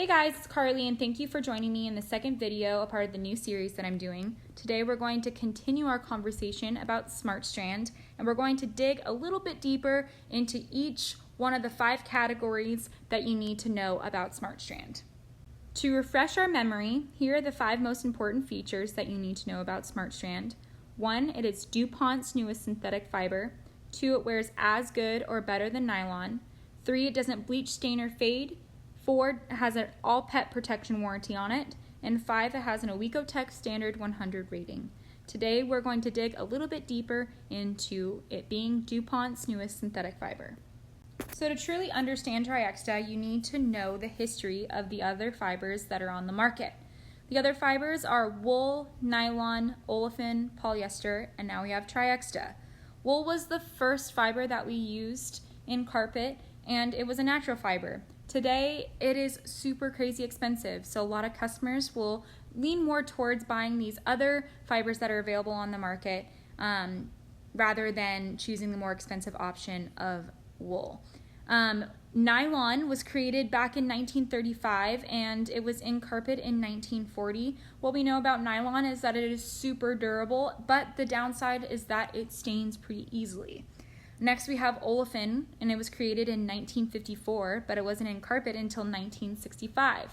Hey guys, it's Carly and thank you for joining me in the second video, a part of the new series that I'm doing. Today we're going to continue our conversation about Smartstrand, and we're going to dig a little bit deeper into each one of the 5 categories that you need to know about Smartstrand. To refresh our memory, here are the 5 most important features that you need to know about Smartstrand. 1, it is DuPont's newest synthetic fiber. 2, it wears as good or better than nylon. 3, it doesn't bleach, stain, or fade. 4, it has an all-pet protection warranty on it. And 5, it has an Ecotech Standard 100 rating. Today, we're going to dig a little bit deeper into it being DuPont's newest synthetic fiber. So to truly understand Triexta, you need to know the history of the other fibers that are on the market. The other fibers are wool, nylon, olefin, polyester, and now we have Triexta. Wool was the first fiber that we used in carpet, and it was a natural fiber. Today, it is super crazy expensive, so a lot of customers will lean more towards buying these other fibers that are available on the market rather than choosing the more expensive option of wool. Nylon was created back in 1935 and it was in carpet in 1940. What we know about nylon is that it is super durable, but the downside is that it stains pretty easily. Next we have olefin, and it was created in 1954, but it wasn't in carpet until 1965.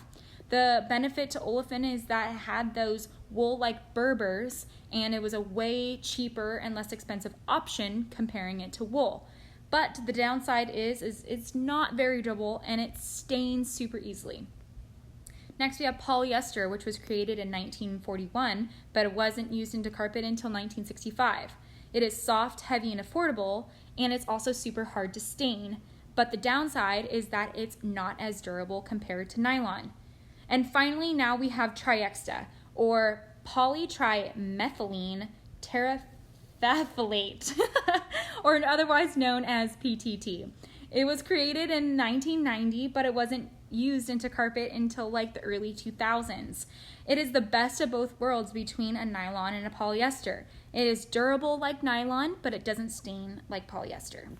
The benefit to olefin is that it had those wool-like burbers, and it was a way cheaper and less expensive option comparing it to wool. But the downside is it's not very durable and it stains super easily. Next we have polyester, which was created in 1941, but it wasn't used into carpet until 1965. It is soft, heavy, and affordable, and it's also super hard to stain. But the downside is that it's not as durable compared to nylon. And finally, now we have Triexta, or polytrimethylene terephthalate, or otherwise known as PTT. It was created in 1990, but it wasn't used into carpet until like the early 2000s. It is the best of both worlds between a nylon and a polyester. It is durable like nylon, but it doesn't stain like polyester.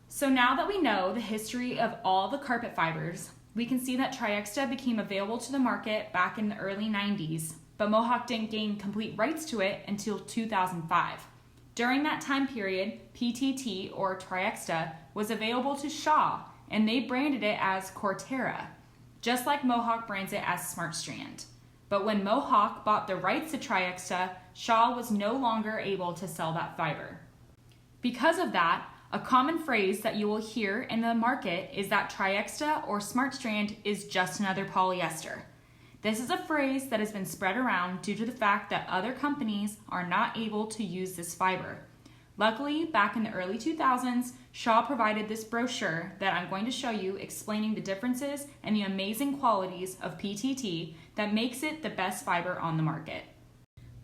So now that we know the history of all the carpet fibers, we can see that Triexta became available to the market back in the early 90s, but Mohawk didn't gain complete rights to it until 2005. During that time period, PTT, or Triexta, was available to Shaw, and they branded it as Cortera, just like Mohawk brands it as Smartstrand. But when Mohawk bought the rights to Triexta, Shaw was no longer able to sell that fiber. Because of that, a common phrase that you will hear in the market is that Triexta or Smartstrand is just another polyester. This is a phrase that has been spread around due to the fact that other companies are not able to use this fiber. Luckily, back in the early 2000s, Shaw provided this brochure that I'm going to show you explaining the differences and the amazing qualities of PTT that makes it the best fiber on the market.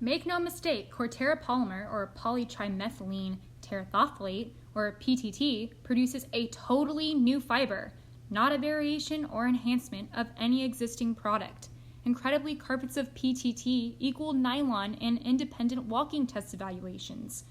Make no mistake, Cortera polymer, or polytrimethylene terephthalate, or PTT, produces a totally new fiber, not a variation or enhancement of any existing product. Incredibly, carpets of PTT equal nylon in independent walking test evaluations.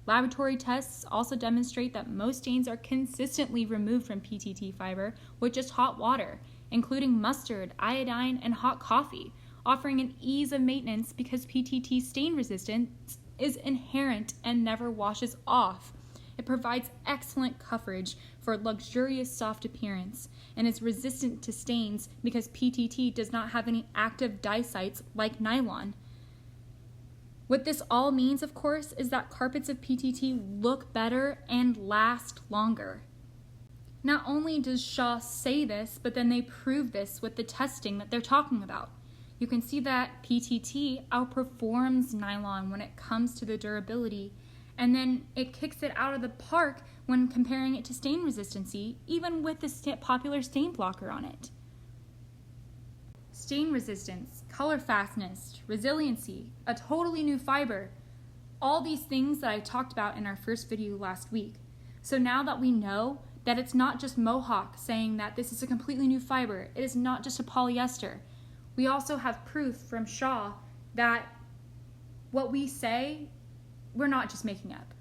Laboratory tests also demonstrate that most stains are consistently removed from PTT fiber with just hot water, including mustard, iodine, and hot coffee, offering an ease of maintenance because PTT stain resistance is inherent and never washes off. It provides excellent coverage for a luxurious soft appearance and is resistant to stains because PTT does not have any active dye sites like nylon. What this all means, of course, is that carpets of PTT look better and last longer. Not only does Shaw say this, but then they prove this with the testing that they're talking about. You can see that PTT outperforms nylon when it comes to the durability, and then it kicks it out of the park when comparing it to stain resistancy, even with the popular stain blocker on it. Stain resistance, color fastness, resiliency, a totally new fiber, all these things that I talked about in our first video last week. So now that we know that it's not just Mohawk saying that this is a completely new fiber, it is not just a polyester, we also have proof from Shaw that what we say, we're not just making up.